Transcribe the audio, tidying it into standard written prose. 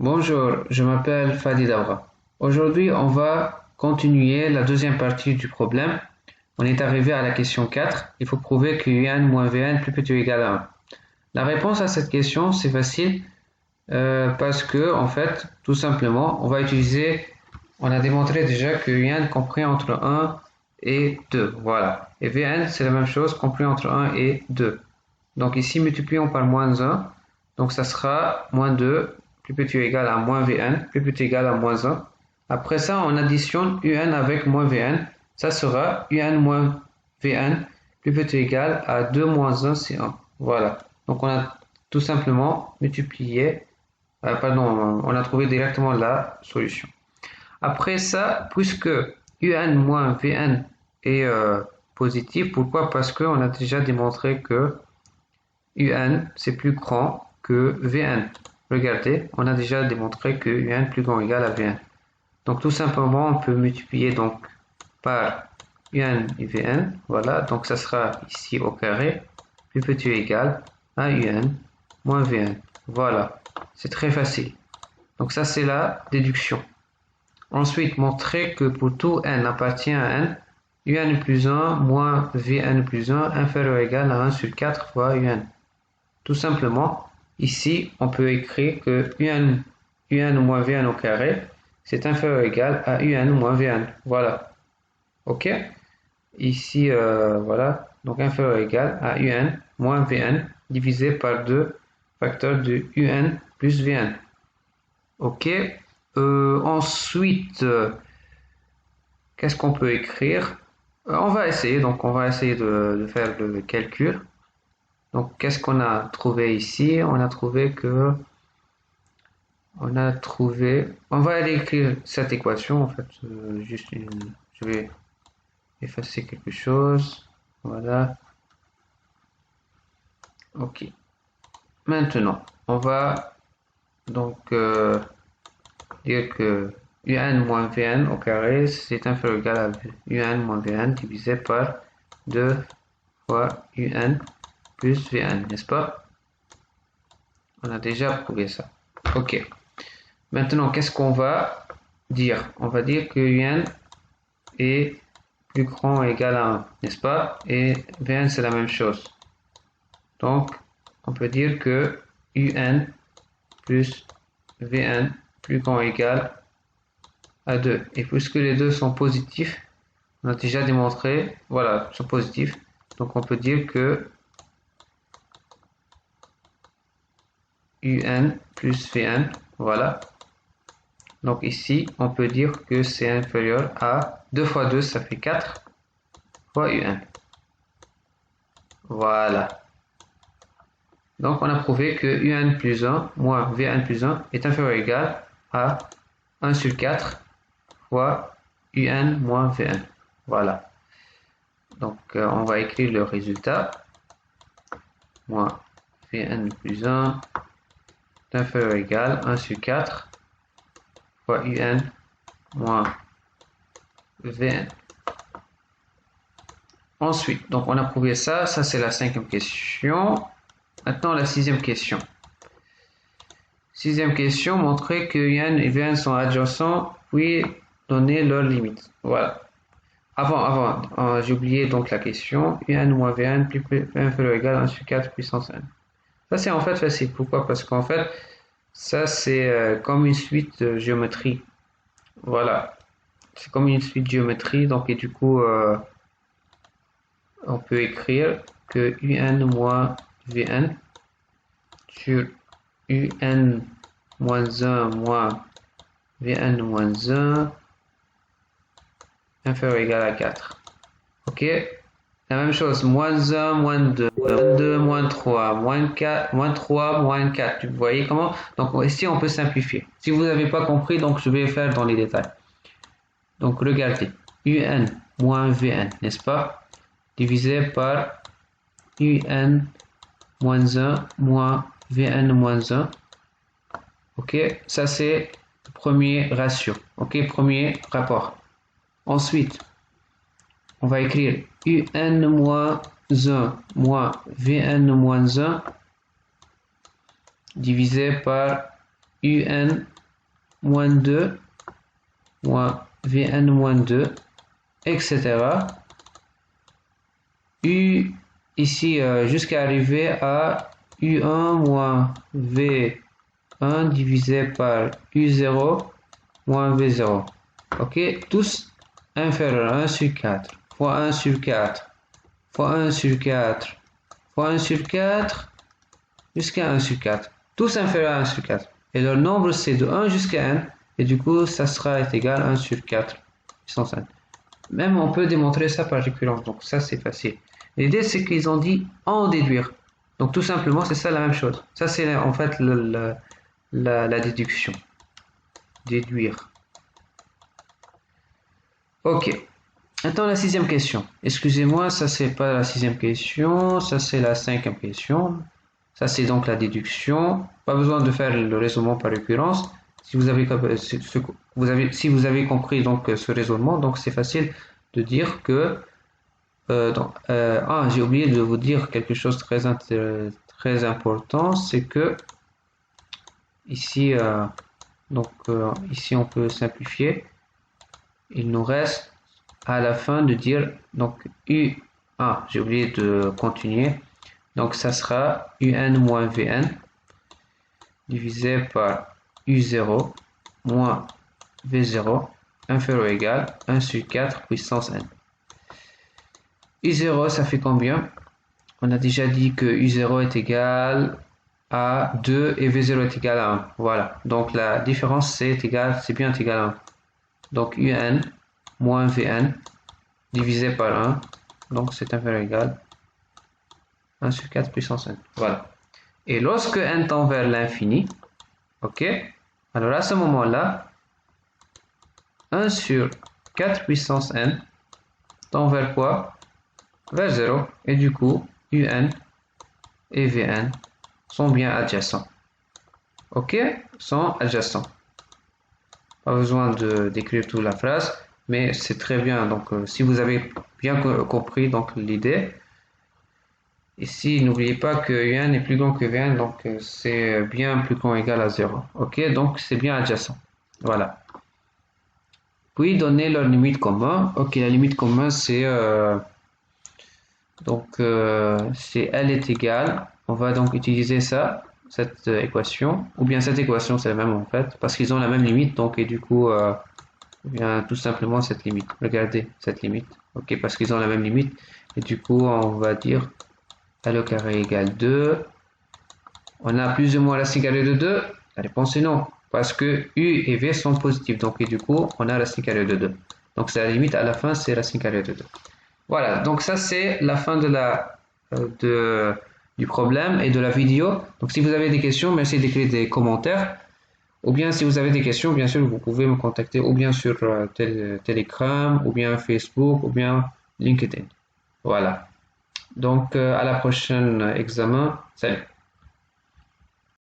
Bonjour, je m'appelle Fadi Daura. Aujourd'hui, on va continuer la deuxième partie du problème. On est arrivé à la question 4. Il faut prouver que un moins Vn plus petit ou égal à 1. La réponse à cette question, c'est facile parce que, en fait, tout simplement, on a démontré déjà que un compris entre 1 et 2. Voilà. Et Vn, c'est la même chose, compris entre 1 et 2. Donc ici, multiplions par moins 1. Donc ça sera moins 2 plus petit ou égal à moins Vn plus petit ou égal à moins 1. Après ça, on additionne un avec moins Vn. Ça sera un moins Vn plus petit ou égal à 2 moins 1, c'est 1. Voilà. Donc on a tout simplement multiplié, on a trouvé directement la solution. Après ça, puisque un moins Vn est positif, pourquoi? Parce qu'on a déjà démontré que un c'est plus grand que Vn. Regardez, on a déjà démontré que un plus grand ou égal à Vn. Donc tout simplement, on peut multiplier donc par un et Vn. Voilà, donc ça sera ici au carré, plus petit ou égal à un moins Vn. Voilà, c'est très facile. Donc ça c'est la déduction. Ensuite, montrer que pour tout n appartient à n, un plus 1 moins Vn plus 1 inférieur ou égal à 1 sur 4 fois un. Tout simplement, ici, on peut écrire que un moins Vn au carré, c'est inférieur ou égal à un moins Vn. Voilà. OK? Ici, voilà. Donc, inférieur ou égal à un moins Vn divisé par 2 facteur de un plus Vn. OK? Ensuite, qu'est-ce qu'on peut écrire? On va essayer. Donc, on va essayer de faire le calcul. Donc, qu'est-ce qu'on a trouvé ici? On va aller écrire cette équation, en fait, je vais effacer quelque chose, voilà, ok. Maintenant, on va donc dire que un moins Vn au carré, c'est inférieur ou égal à un moins Vn divisé par 2 fois un plus Vn, n'est-ce pas? On a déjà prouvé ça. Ok. Maintenant, qu'est-ce qu'on va dire? On va dire que un est plus grand ou égal à 1, n'est-ce pas? Et Vn, c'est la même chose. Donc, on peut dire que un plus Vn plus grand ou égal à 2. Et puisque les deux sont positifs, on a déjà démontré, voilà, sont positifs. Donc, on peut dire que un plus Vn, voilà. Donc ici, on peut dire que c'est inférieur à 2 fois 2, ça fait 4 fois un. Voilà. Donc on a prouvé que un plus 1 moins Vn plus 1 est inférieur ou égal à 1 sur 4 fois un moins Vn. Voilà. Donc on va écrire le résultat. Moins Vn plus 1 est inférieur ou égal à 1 sur 4 fois un moins Vn. Ensuite, donc on a prouvé ça c'est la cinquième question. Maintenant la sixième question. Sixième question, montrer que un et Vn sont adjacents, puis donner leurs limites. Voilà. J'ai oublié donc la question. Un moins Vn plus inférieur ou égal à 1 sur 4 puissance n. Ça c'est en fait facile. Pourquoi? Parce qu'en fait, ça c'est comme une suite de géométrie. Voilà. C'est comme une suite de géométrie. Donc, et du coup, on peut écrire que un moins Vn sur un moins 1 moins Vn moins 1 inférieur ou égal à 4. Ok? La même chose, moins 1, moins 2, moins 2, moins 3, moins 4, moins 3, moins 4. Vous voyez comment? Donc ici, on peut simplifier. Si vous n'avez pas compris, donc je vais faire dans les détails. Donc regardez, un moins Vn, n'est-ce pas? Divisé par un moins 1 moins Vn moins 1. Ok, ça c'est le premier ratio. Ok, premier rapport. Ensuite, on va écrire un moins 1 moins Vn moins 1 divisé par un moins 2, moins Vn moins 2, etc. U ici jusqu'à arriver à U1 moins V1 divisé par U0 moins V0. Ok, tous inférieurs à 1 sur 4 fois 1 sur 4 fois 1 sur 4 fois 1 sur 4 jusqu'à 1 sur 4. Tous inférieurs à 1 sur 4. Et leur nombre c'est de 1 jusqu'à n. Et du coup, ça sera égal à 1 sur 4 puissance n. Même on peut démontrer ça par récurrence. Donc ça c'est facile. L'idée c'est qu'ils ont dit en déduire. Donc tout simplement c'est ça la même chose. Ça c'est en fait la déduction. Déduire. Ok. Maintenant la sixième question. Excusez-moi, ça c'est pas la sixième question, ça c'est la cinquième question. Ça c'est donc la déduction. Pas besoin de faire le raisonnement par récurrence. Si vous avez compris donc ce raisonnement, donc c'est facile de dire que j'ai oublié de vous dire quelque chose de très important, c'est que ici ici on peut simplifier. Il nous reste à la fin de dire donc j'ai oublié de continuer. Donc ça sera un moins Vn divisé par U0 moins V0 inférieur ou égal 1 sur 4 puissance n. U0 ça fait combien? On a déjà dit que U0 est égal à 2 et V0 est égal à 1. Voilà, donc la différence c'est bien égal à 1. Donc Un moins Vn divisé par 1, donc c'est inférieur ou égal 1 sur 4 puissance n. Voilà. Et lorsque n tend vers l'infini, ok, alors à ce moment-là, 1 sur 4 puissance n tend vers quoi? Vers 0. Et du coup, Un et Vn sont bien adjacents. Ok, sont adjacents. Pas besoin de d'écrire toute la phrase, mais c'est très bien. Donc, si vous avez bien compris donc l'idée, ici, n'oubliez pas que Un est plus grand que Vn, donc c'est bien plus grand ou égal à 0. Ok, donc c'est bien adjacent. Voilà. Puis donner leur limite commune. Ok, la limite commune c'est c'est L est égal. On va donc utiliser cette équation, ou bien cette équation c'est la même en fait, parce qu'ils ont la même limite, donc et du coup, bien tout simplement cette limite. Regardez cette limite, ok, parce qu'ils ont la même limite, et du coup on va dire L au carré égale 2. On a plus ou moins racine carrée de 2. La réponse est non, parce que U et V sont positifs, donc et du coup on a racine carrée de 2. Donc c'est la limite à la fin, c'est racine carrée de 2. Voilà, donc ça c'est la fin du problème et de la vidéo. Donc si vous avez des questions, merci d'écrire des commentaires. Ou bien si vous avez des questions, bien sûr, vous pouvez me contacter ou bien sur Telegram, ou bien Facebook, ou bien LinkedIn. Voilà. Donc à la prochaine examen. Salut.